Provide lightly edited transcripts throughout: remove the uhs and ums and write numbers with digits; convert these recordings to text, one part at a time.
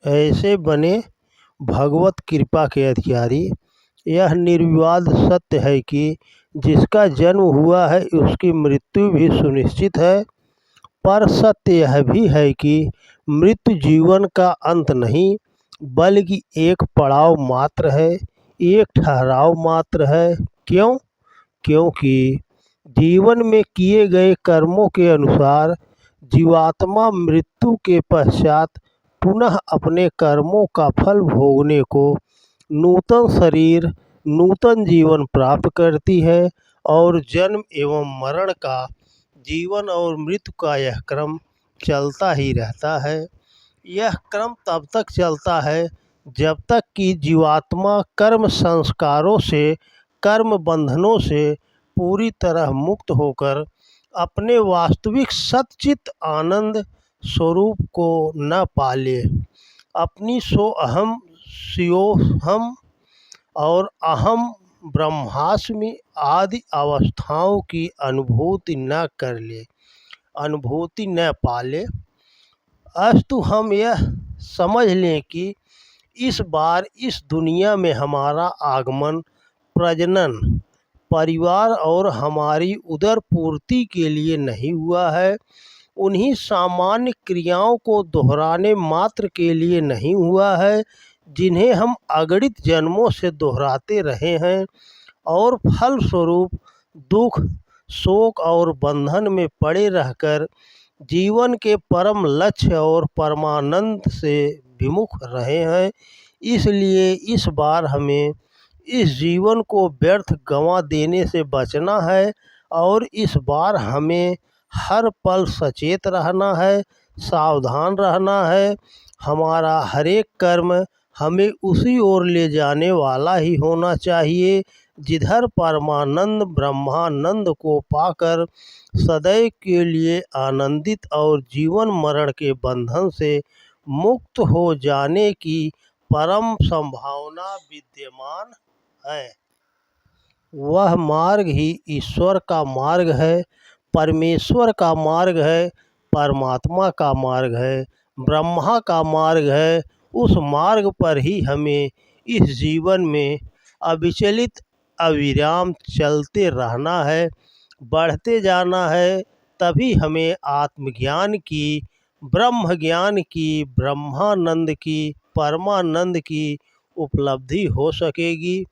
ऐसे बने भगवत कृपा के अधिकारी। यह निर्विवाद सत्य है कि जिसका जन्म हुआ है उसकी मृत्यु भी सुनिश्चित है, पर सत्य यह भी है कि मृत्यु जीवन का अंत नहीं, बल्कि एक पड़ाव मात्र है, एक ठहराव मात्र है। क्यों? क्योंकि जीवन में किए गए कर्मों के अनुसार जीवात्मा मृत्यु के पश्चात पुनः अपने कर्मों का फल भोगने को नूतन शरीर, नूतन जीवन प्राप्त करती है और जन्म एवं मरण का, जीवन और मृत्यु का यह क्रम चलता ही रहता है। यह क्रम तब तक चलता है जब तक कि जीवात्मा कर्म संस्कारों से, कर्म बंधनों से पूरी तरह मुक्त होकर अपने वास्तविक सच्चित आनंद स्वरूप को न पाले। अपनी सो अहम स्योहम और अहम ब्रह्मास्मि आदि अवस्थाओं की अनुभूति न कर ले, अनुभूति न पाले। अस्तु हम यह समझ लें कि इस बार इस दुनिया में हमारा आगमन प्रजनन, परिवार और हमारी उदर पूर्ति के लिए नहीं हुआ है, उन्हीं सामान्य क्रियाओं को दोहराने मात्र के लिए नहीं हुआ है जिन्हें हम अगणित जन्मों से दोहराते रहे हैं और फलस्वरूप दुख, शोक और बंधन में पड़े रहकर जीवन के परम लक्ष्य और परमानंद से विमुख रहे हैं। इसलिए इस बार हमें इस जीवन को व्यर्थ गंवा देने से बचना है और इस बार हमें हर पल सचेत रहना है, सावधान रहना है। हमारा हर एक कर्म हमें उसी ओर ले जाने वाला ही होना चाहिए जिधर परमानंद ब्रह्मानंद को पाकर सदैव के लिए आनंदित और जीवन मरण के बंधन से मुक्त हो जाने की परम संभावना विद्यमान है। वह मार्ग ही ईश्वर का मार्ग है, परमेश्वर का मार्ग है, परमात्मा का मार्ग है, ब्रह्मा का मार्ग है। उस मार्ग पर ही हमें इस जीवन में अविचलित अविराम चलते रहना है, बढ़ते जाना है। तभी हमें आत्मज्ञान की, ब्रह्म ज्ञान की, ब्रह्मानंद की, परमानंद की उपलब्धि हो सकेगी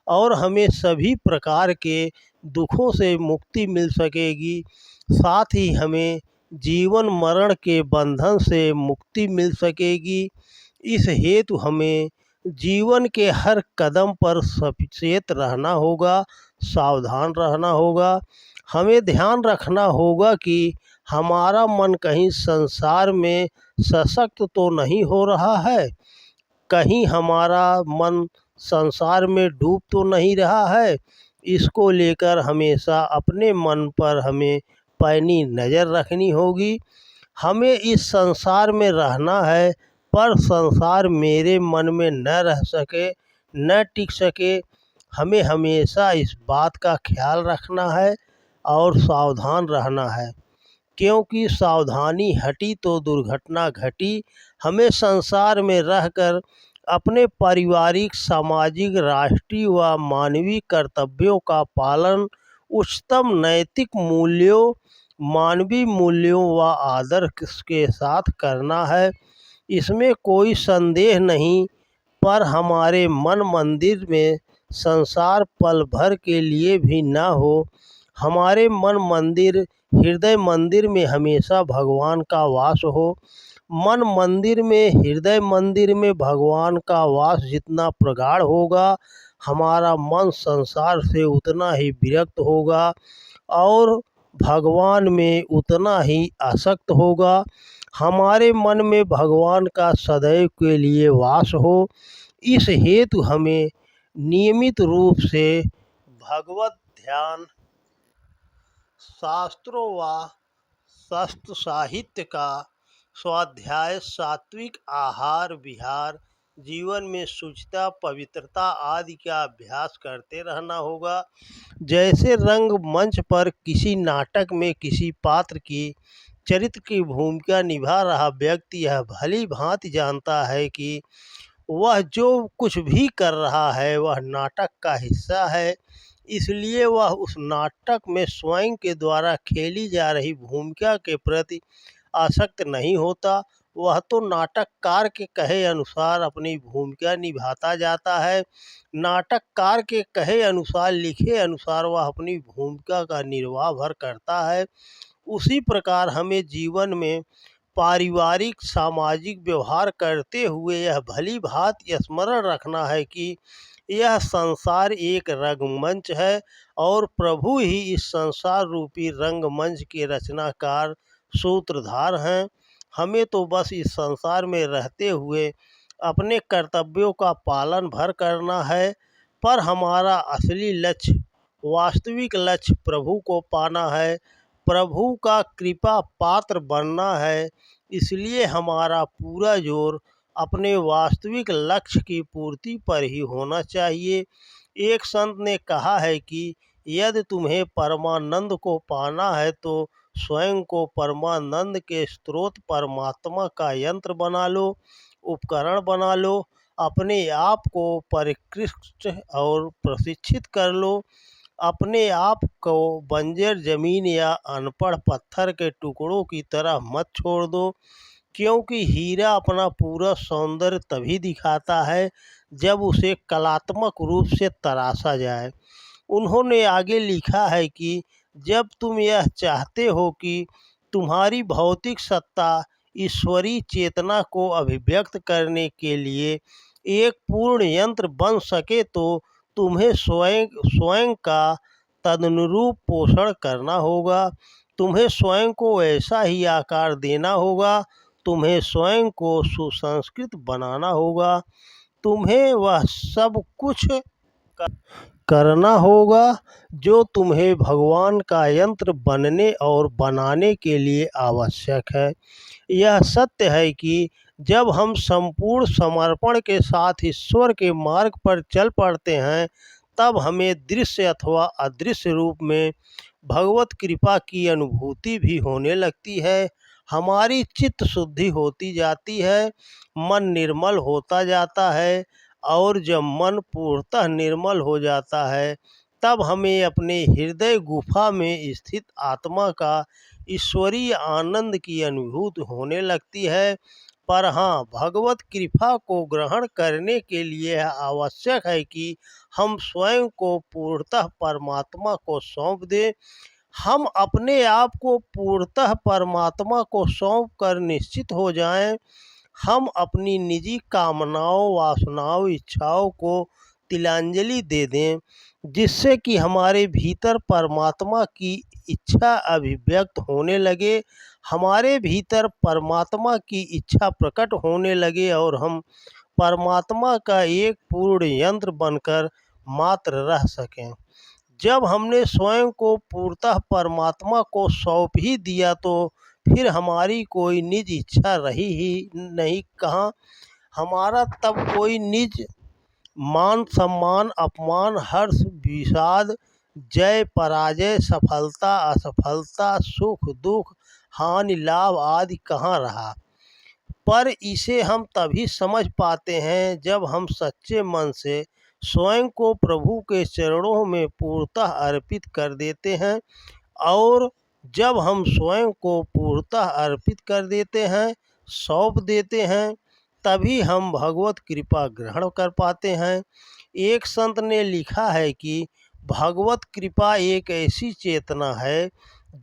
और हमें सभी प्रकार के दुखों से मुक्ति मिल सकेगी। साथ ही हमें जीवन मरण के बंधन से मुक्ति मिल सकेगी। इस हेतु हमें जीवन के हर कदम पर सचेत रहना होगा, सावधान रहना होगा। हमें ध्यान रखना होगा कि हमारा मन कहीं संसार में सशक्त तो नहीं हो रहा है, कहीं हमारा मन संसार में डूब तो नहीं रहा है। इसको लेकर हमेशा अपने मन पर हमें पैनी नज़र रखनी होगी। हमें इस संसार में रहना है, पर संसार मेरे मन में न रह सके, न टिक सके। हमें हमेशा इस बात का ख्याल रखना है और सावधान रहना है, क्योंकि सावधानी हटी तो दुर्घटना घटी। हमें संसार में रहकर अपने पारिवारिक, सामाजिक, राष्ट्रीय व मानवीय कर्तव्यों का पालन उच्चतम नैतिक मूल्यों, मानवीय मूल्यों व आदर्श के साथ करना है। इसमें कोई संदेह नहीं, पर हमारे मन मंदिर में संसार पल भर के लिए भी न हो। हमारे मन मंदिर, हृदय मंदिर में हमेशा भगवान का वास हो। मन मंदिर में, हृदय मंदिर में भगवान का वास जितना प्रगाढ़ होगा, हमारा मन संसार से उतना ही विरक्त होगा और भगवान में उतना ही आसक्त होगा। हमारे मन में भगवान का सदैव के लिए वास हो। इस हेतु हमें नियमित रूप से भगवत ध्यान, शास्त्रों व शास्त्र साहित्य का स्वाध्याय, सात्विक आहार विहार, जीवन में शुचिता, पवित्रता आदि का अभ्यास करते रहना होगा। जैसे रंग मंच पर किसी नाटक में किसी पात्र की चरित्र की भूमिका निभा रहा व्यक्ति यह भली भांति जानता है कि वह जो कुछ भी कर रहा है वह नाटक का हिस्सा है, इसलिए वह उस नाटक में स्वयं के द्वारा खेली जा रही भूमिका के प्रति आसक्त नहीं होता। वह तो नाटककार के कहे अनुसार अपनी भूमिका निभाता जाता है। नाटककार के कहे अनुसार, लिखे अनुसार वह अपनी भूमिका का निर्वाह भर करता है। उसी प्रकार हमें जीवन में पारिवारिक सामाजिक व्यवहार करते हुए यह भली भांति स्मरण रखना है कि यह संसार एक रंगमंच है और प्रभु ही इस संसार रूपी रंगमंच के रचनाकार सूत्रधार हैं। हमें तो बस इस संसार में रहते हुए अपने कर्तव्यों का पालन भर करना है, पर हमारा असली लक्ष्य, वास्तविक लक्ष्य प्रभु को पाना है, प्रभु का कृपा पात्र बनना है। इसलिए हमारा पूरा जोर अपने वास्तविक लक्ष्य की पूर्ति पर ही होना चाहिए। एक संत ने कहा है कि यदि तुम्हें परमानंद को पाना है तो स्वयं को परमानंद के स्रोत परमात्मा का यंत्र बना लो, उपकरण बना लो, अपने आप को परिष्कृत और प्रशिक्षित कर लो। अपने आप को बंजर जमीन या अनपढ़ पत्थर के टुकड़ों की तरह मत छोड़ दो, क्योंकि हीरा अपना पूरा सौंदर्य तभी दिखाता है जब उसे कलात्मक रूप से तराशा जाए। उन्होंने आगे लिखा है कि जब तुम यह चाहते हो कि तुम्हारी भौतिक सत्ता ईश्वरीय चेतना को अभिव्यक्त करने के लिए एक पूर्ण यंत्र बन सके तो तुम्हें स्वयं स्वयं का तदनुरूप पोषण करना होगा। तुम्हें स्वयं को ऐसा ही आकार देना होगा, तुम्हें स्वयं को सुसंस्कृत बनाना होगा, तुम्हें वह सब कुछ करना होगा जो तुम्हें भगवान का यंत्र बनने और बनाने के लिए आवश्यक है। यह सत्य है कि जब हम संपूर्ण समर्पण के साथ ईश्वर के मार्ग पर चल पड़ते हैं, तब हमें दृश्य अथवा अदृश्य रूप में भगवत कृपा की अनुभूति भी होने लगती है। हमारी चित्त शुद्धि होती जाती है, मन निर्मल होता जाता है, और जब मन पूर्णतः निर्मल हो जाता है तब हमें अपने हृदय गुफा में स्थित आत्मा का ईश्वरीय आनंद की अनुभूति होने लगती है। पर हाँ, भगवत कृपा को ग्रहण करने के लिए यह आवश्यक है कि हम स्वयं को पूर्णतः परमात्मा को सौंप दें। हम अपने आप को पूर्णतः परमात्मा को सौंप कर निश्चित हो जाएं। हम अपनी निजी कामनाओं, वासनाओं, इच्छाओं को तिलांजलि दे दें, जिससे कि हमारे भीतर परमात्मा की इच्छा अभिव्यक्त होने लगे, हमारे भीतर परमात्मा की इच्छा प्रकट होने लगे और हम परमात्मा का एक पूर्ण यंत्र बनकर मात्र रह सकें। जब हमने स्वयं को पूर्णतः परमात्मा को सौंप ही दिया तो फिर हमारी कोई निज इच्छा रही ही नहीं। कहाँ हमारा तब कोई निज मान सम्मान, अपमान, हर्ष विषाद, जय पराजय, सफलता असफलता, सुख दुख, हानि लाभ आदि कहाँ रहा। पर इसे हम तभी समझ पाते हैं जब हम सच्चे मन से स्वयं को प्रभु के चरणों में पूर्णतः अर्पित कर देते हैं। और जब हम स्वयं को पूर्णतः अर्पित कर देते हैं, सौंप देते हैं, तभी हम भगवत कृपा ग्रहण कर पाते हैं। एक संत ने लिखा है कि भगवत कृपा एक ऐसी चेतना है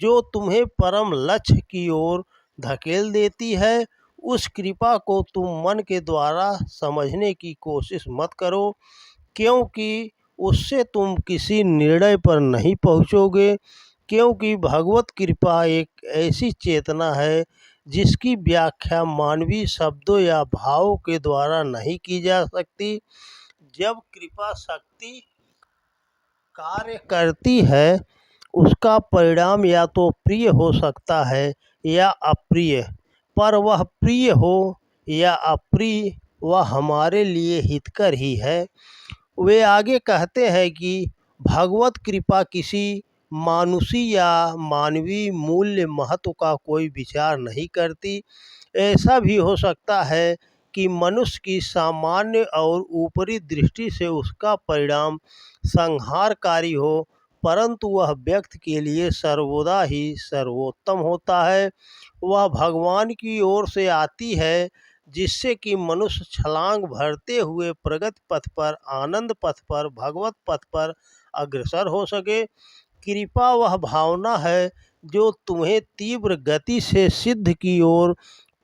जो तुम्हें परम लक्ष्य की ओर धकेल देती है। उस कृपा को तुम मन के द्वारा समझने की कोशिश मत करो, क्योंकि उससे तुम किसी निर्णय पर नहीं पहुँचोगे। क्योंकि भगवत कृपा एक ऐसी चेतना है जिसकी व्याख्या मानवीय शब्दों या भावों के द्वारा नहीं की जा सकती। जब कृपा शक्ति कार्य करती है, उसका परिणाम या तो प्रिय हो सकता है या अप्रिय, पर वह प्रिय हो या अप्रिय, वह हमारे लिए हितकर ही है। वे आगे कहते हैं कि भगवत कृपा किसी मानुषी या मानवीय मूल्य महत्व का कोई विचार नहीं करती। ऐसा भी हो सकता है कि मनुष्य की सामान्य और ऊपरी दृष्टि से उसका परिणाम संहारकारी हो, परंतु वह व्यक्ति के लिए सर्वदा ही सर्वोत्तम होता है। वह भगवान की ओर से आती है, जिससे कि मनुष्य छलांग भरते हुए प्रगति पथ पर, आनंद पथ पर, भगवत पथ पर अग्रसर हो सके। कृपा वह भावना है जो तुम्हें तीव्र गति से सिद्ध की ओर,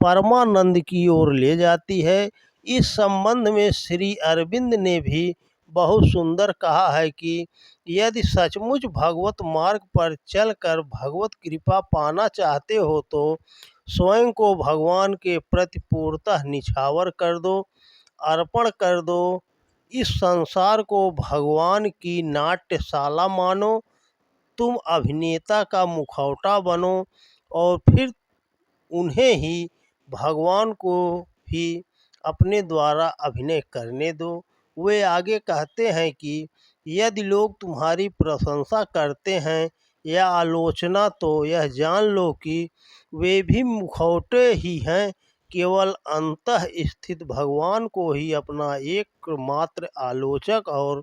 परमानंद की ओर ले जाती है। इस संबंध में श्री अरविंद ने भी बहुत सुंदर कहा है कि यदि सचमुच भगवत मार्ग पर चलकर भगवत कृपा पाना चाहते हो तो स्वयं को भगवान के प्रति पूर्णतः निछावर कर दो, अर्पण कर दो। इस संसार को भगवान की नाट्यशाला मानो, तुम अभिनेता का मुखौटा बनो और फिर उन्हें ही भगवान को भी अपने द्वारा अभिनय करने दो। वे आगे कहते हैं कि यदि लोग तुम्हारी प्रशंसा करते हैं या आलोचना, तो यह जान लो कि वे भी मुखौटे ही हैं। केवल अंतः स्थित भगवान को ही अपना एकमात्र आलोचक और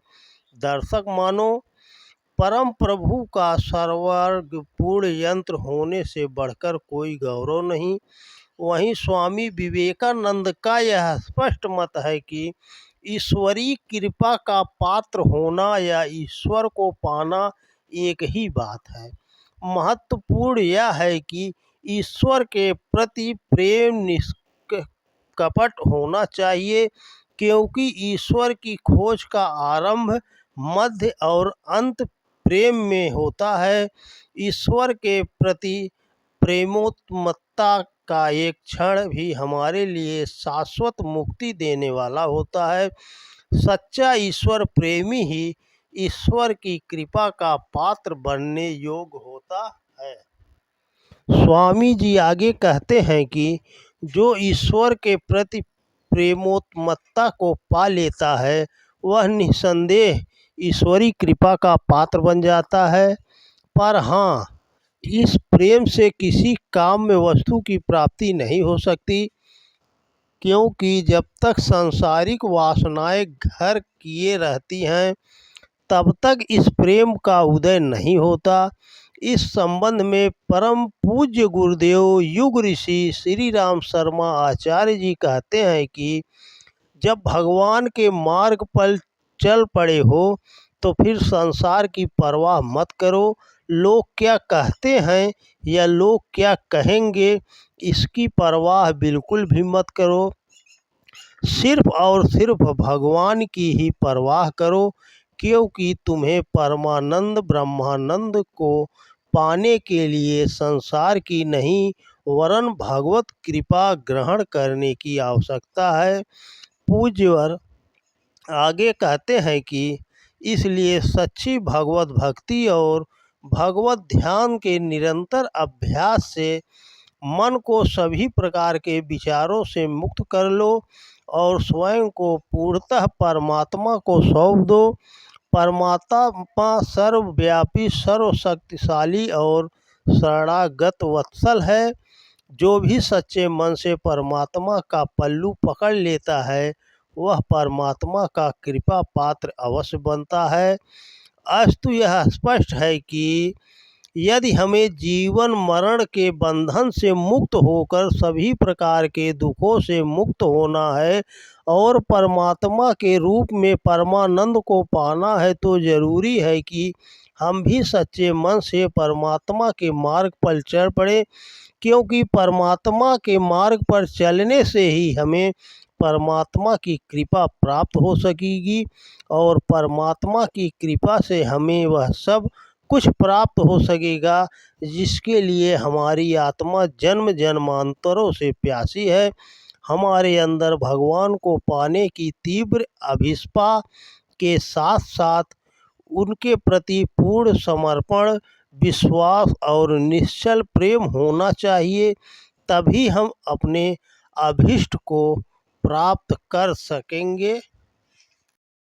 दर्शक मानो। परम प्रभु का सर्वज्ञपूर्ण यंत्र होने से बढ़कर कोई गौरव नहीं। वहीं स्वामी विवेकानंद का यह स्पष्ट मत है कि ईश्वरीय कृपा का पात्र होना या ईश्वर को पाना एक ही बात है। महत्वपूर्ण यह है कि ईश्वर के प्रति प्रेम निष्कपट होना चाहिए, क्योंकि ईश्वर की खोज का आरंभ, मध्य और अंत प्रेम में होता है। ईश्वर के प्रति प्रेमोन्मत्तता का एक क्षण भी हमारे लिए शाश्वत मुक्ति देने वाला होता है। सच्चा ईश्वर प्रेमी ही ईश्वर की कृपा का पात्र बनने योग्य होता है। स्वामी जी आगे कहते हैं कि जो ईश्वर के प्रति प्रेमोन्मत्तता को पा लेता है, वह निस्संदेह ईश्वरी कृपा का पात्र बन जाता है। पर हाँ, इस प्रेम से किसी काम में वस्तु की प्राप्ति नहीं हो सकती, क्योंकि जब तक सांसारिक वासनाएं घर किए रहती हैं, तब तक इस प्रेम का उदय नहीं होता। इस संबंध में परम पूज्य गुरुदेव युग ऋषि श्री राम शर्मा आचार्य जी कहते हैं कि जब भगवान के मार्ग पर चल पड़े हो तो फिर संसार की परवाह मत करो। लोग क्या कहते हैं या लोग क्या कहेंगे, इसकी परवाह बिल्कुल भी मत करो। सिर्फ और सिर्फ भगवान की ही परवाह करो, क्योंकि तुम्हें परमानंद ब्रह्मानंद को पाने के लिए संसार की नहीं, वरन भगवत कृपा ग्रहण करने की आवश्यकता है। पूज्यवर आगे कहते हैं कि इसलिए सच्ची भगवत भक्ति और भगवत ध्यान के निरंतर अभ्यास से मन को सभी प्रकार के विचारों से मुक्त कर लो और स्वयं को पूर्णतः परमात्मा को सौंप दो। परमात्मा सर्वव्यापी, सर्वशक्तिशाली और शरणागत वत्सल है। जो भी सच्चे मन से परमात्मा का पल्लू पकड़ लेता है, वह परमात्मा का कृपा पात्र अवश्य बनता है। अस्तु यह स्पष्ट है कि यदि हमें जीवन मरण के बंधन से मुक्त होकर सभी प्रकार के दुखों से मुक्त होना है और परमात्मा के रूप में परमानंद को पाना है, तो जरूरी है कि हम भी सच्चे मन से परमात्मा के मार्ग पर चल पड़े, क्योंकि परमात्मा के मार्ग पर चलने से ही हमें परमात्मा की कृपा प्राप्त हो सकेगी और परमात्मा की कृपा से हमें वह सब कुछ प्राप्त हो सकेगा जिसके लिए हमारी आत्मा जन्म जन्मांतरों से प्यासी है। हमारे अंदर भगवान को पाने की तीव्र अभिष्पा के साथ साथ उनके प्रति पूर्ण समर्पण, विश्वास और निश्चल प्रेम होना चाहिए। तभी हम अपने अभीष्ट को प्राप्त कर सकेंगे।